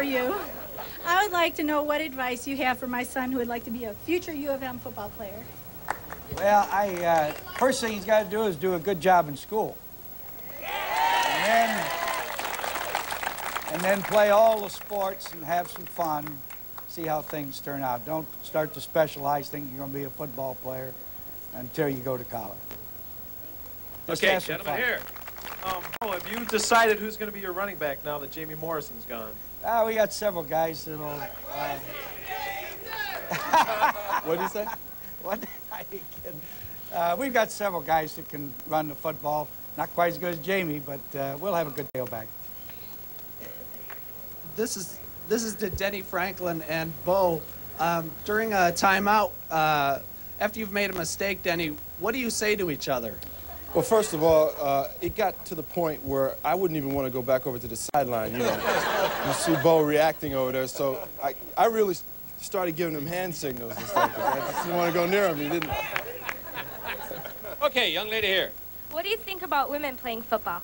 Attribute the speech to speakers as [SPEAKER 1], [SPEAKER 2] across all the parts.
[SPEAKER 1] you. I would like to know what advice you have for my son who would like to be a future U of M football player.
[SPEAKER 2] Well, first thing he's got to do is do a good job in school. And then play all the sports and have some fun, see how things turn out. Don't start to specialize thinking you're going to be a football player until you go to college. Just
[SPEAKER 3] okay, gentlemen, here. Have you decided who's going to be your running back now that Jamie Morrison's gone?
[SPEAKER 2] We got several guys that'll...
[SPEAKER 3] What did you say?
[SPEAKER 2] What? I ain't kidding. We've got several guys that can run the football. Not quite as good as Jamie, but we'll have a good tailback.
[SPEAKER 4] This is to Denny Franklin and Bo. During a timeout, after you've made a mistake, Denny, what do you say to each other?
[SPEAKER 5] Well, first of all, it got to the point where I wouldn't even want to go back over to the sideline, you know. You see Bo reacting over there, so I really started giving him hand signals and stuff. I just didn't want to go near him, he didn't.
[SPEAKER 3] Okay, young lady here.
[SPEAKER 6] What do you think about women playing football?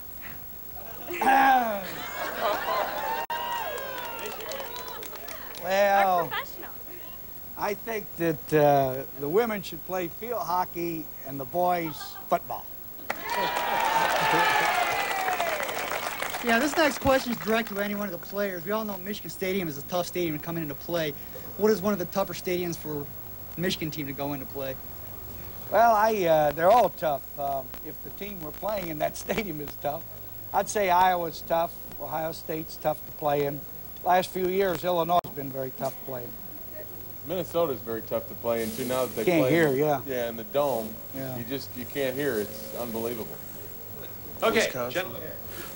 [SPEAKER 2] Well,
[SPEAKER 6] We're professional.
[SPEAKER 2] I think that the women should play field hockey and the boys football.
[SPEAKER 7] Yeah, this next question is directed to any one of the players. We all know Michigan Stadium is a tough stadium to come into play. What is one of the tougher stadiums for the Michigan team to go into play?
[SPEAKER 2] Well, they're all tough. If the team we're playing in that stadium is tough, I'd say Iowa's tough. Ohio State's tough to play in. Last few years, Illinois has been very tough playing.
[SPEAKER 5] Minnesota's very tough to play into now that they
[SPEAKER 2] Can't
[SPEAKER 5] play.
[SPEAKER 2] hear, yeah.
[SPEAKER 5] Yeah, in the dome.
[SPEAKER 2] Yeah.
[SPEAKER 5] You can't hear. It's unbelievable.
[SPEAKER 3] Okay, gentlemen.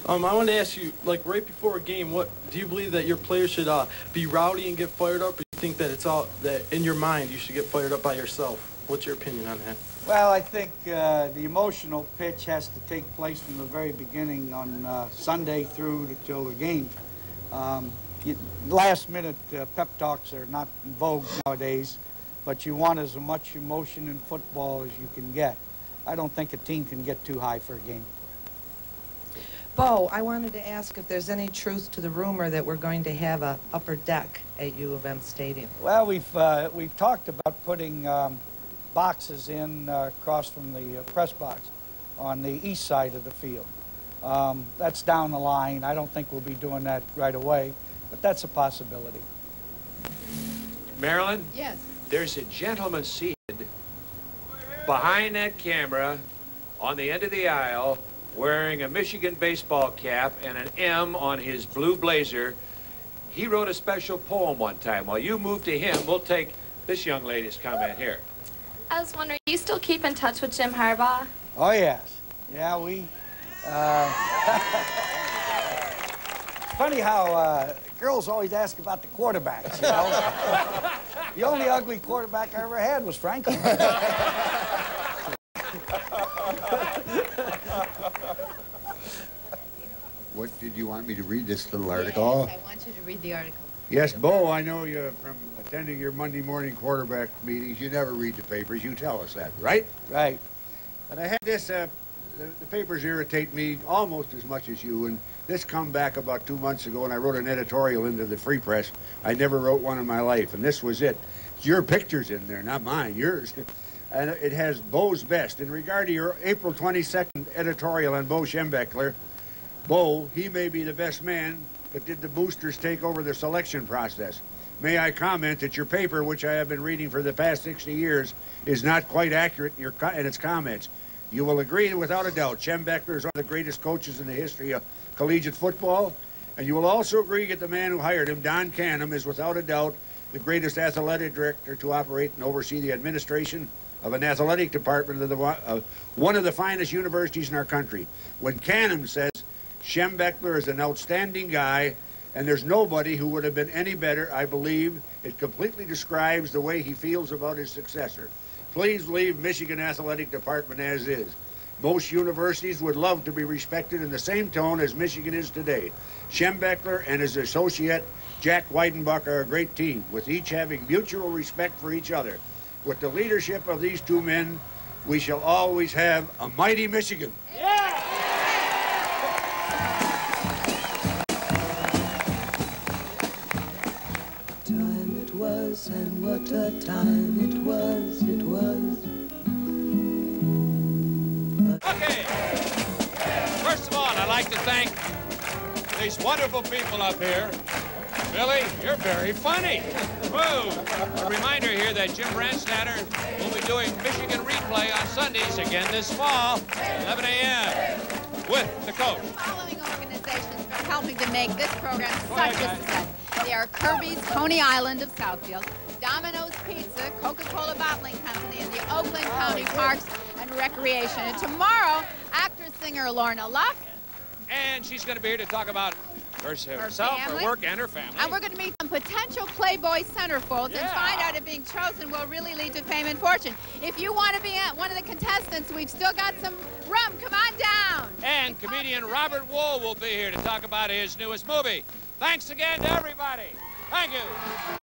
[SPEAKER 3] I wanted to ask you, like right before a game, what do you believe that your players should be rowdy and get fired up, or do you think that it's all that in your mind you should get fired up by yourself? What's your opinion on that?
[SPEAKER 2] Well, I think the emotional pitch has to take place from the very beginning on Sunday through till the game. Last-minute pep talks are not in vogue nowadays, but you want as much emotion in football as you can get. I don't think a team can get too high for a game.
[SPEAKER 8] Bo, I wanted to ask if there's any truth to the rumor that we're going to have a upper deck at U of M Stadium.
[SPEAKER 2] Well, we've talked about putting boxes in across from the press box on the east side of the field. That's down the line. I don't think we'll be doing that right away, but that's a possibility.
[SPEAKER 3] Marilyn?
[SPEAKER 9] Yes.
[SPEAKER 3] There's a gentleman seated behind that camera on the end of the aisle wearing a Michigan baseball cap and an M on his blue blazer. He wrote a special poem one time. While you move to him, we'll take this young lady's comment here.
[SPEAKER 6] I was wondering, do you still keep in touch with Jim Harbaugh?
[SPEAKER 2] Oh, yes. Yeah, we... It's funny how girls always ask about the quarterbacks, you know? The only ugly quarterback I ever had was Franklin.
[SPEAKER 10] What did you want me to read, this little article?
[SPEAKER 9] Yes, I want you to read the article.
[SPEAKER 10] Yes, Bo, I know you from attending your Monday morning quarterback meetings. You never read the papers. You tell us that, right?
[SPEAKER 2] Right.
[SPEAKER 10] But I had this, the papers irritate me almost as much as you, and this come back about 2 months ago, and I wrote an editorial into the Free Press. I never wrote one in my life, and this was it. It's your pictures in there, not mine, yours. And it has Bo's best. In regard to your April 22nd editorial on Bo Schembechler, Bo, he may be the best man, but did the boosters take over the selection process? May I comment that your paper, which I have been reading for the past 60 years, is not quite accurate in its comments. You will agree, without a doubt, Schembechler is one of the greatest coaches in the history of collegiate football, and you will also agree that the man who hired him, Don Canham, is without a doubt the greatest athletic director to operate and oversee the administration of an athletic department of one of the finest universities in our country. When Canham says Schembechler is an outstanding guy, and there's nobody who would have been any better, I believe it completely describes the way he feels about his successor. Please leave Michigan Athletic Department as is. Most universities would love to be respected in the same tone as Michigan is today. Schembechler and his associate, Jack Weidenbach, are a great team, with each having mutual respect for each other. With the leadership of these two men, we shall always have a mighty Michigan.
[SPEAKER 3] Yeah!
[SPEAKER 9] what a time it was, it was.
[SPEAKER 3] Okay. First of all, I'd like to thank these wonderful people up here. Billy, you're very funny. Woo! A reminder here that Jim Brandstatter will be doing Michigan Replay on Sundays again this fall, 11 a.m. with the coach.
[SPEAKER 11] Following organizations for helping to make this program such a success. They are Kirby's Coney Island of Southfield, Domino's Pizza, Coca-Cola Bottling Company, and the Oakland County Parks and Recreation. And tomorrow, actor-singer Lorna Luff.
[SPEAKER 3] And she's going to be here to talk about herself, her work, and her family.
[SPEAKER 11] And we're going to meet some potential Playboy centerfolds and find out if being chosen will really lead to fame and fortune. If you want to be one of the contestants, we've still got some room. Come on down.
[SPEAKER 3] And comedian Robert Wool will be here to talk about his newest movie. Thanks again to everybody. Thank you.